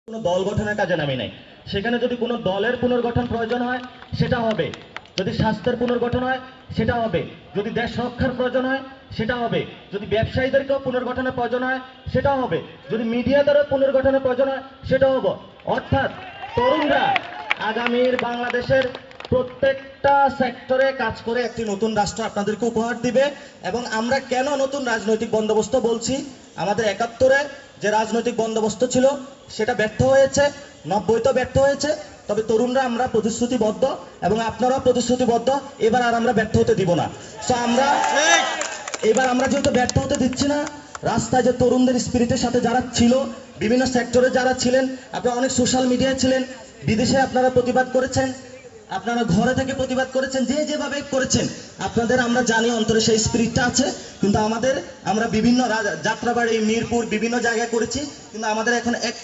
কোনো দল গঠনের কাজে নামি নাই। সেখানে যদি কোনো দলের পুনর্গঠন প্রয়োজন হয় সেটা হবে, যদি স্বাস্থ্যের পুনর্গঠন হয় সেটা হবে, যদি দেশ রক্ষার প্রয়োজন হয় সেটা হবে, যদি ব্যবসায়ীদেরকেও পুনর্গঠনের প্রয়োজন হয় সেটা হবে, যদি মিডিয়াদেরও পুনর্গঠনের প্রয়োজন হয় সেটা হবে। অর্থাৎ তরুণরা আগামীর বাংলাদেশের প্রত্যেকটা সেক্টরে কাজ করে একটি নতুন রাষ্ট্র আপনাদেরকে উপহার দিবে। এবং আমরা কেন নতুন রাজনৈতিক বন্দোবস্ত বলছি, আমাদের ৭১-এ যে রাজনৈতিক বন্দোবস্ত ছিল সেটা ব্যর্থ হয়েছে, ৯০-তেও ব্যর্থ হয়েছে। তবে তরুণরা আমরা প্রতিশ্রুতিবদ্ধ এবং আপনারাও প্রতিশ্রুতিবদ্ধ, এবার আর আমরা ব্যর্থ হতে দিব না। সো আমরা এবার আমরা যেহেতু ব্যর্থ হতে দিচ্ছি না, রাস্তায় যে তরুণদের স্পিরিটের সাথে যারা ছিল, বিভিন্ন সেক্টরে যারা ছিলেন, আপনারা অনেক সোশ্যাল মিডিয়ায় ছিলেন, বিদেশে আপনারা প্রতিবাদ করেছেন, আপনারা ঘরে থেকে প্রতিবাদ করেছেন, যে যেভাবে করেছেন, আপনাদের আমরা জানি অন্তরে সেই স্পিরিটটা আছে। কিন্তু আমরা বিভিন্ন যাত্রাবাড়ি, মিরপুর বিভিন্ন জায়গায় করেছি, কিন্তু আমাদের এখন এক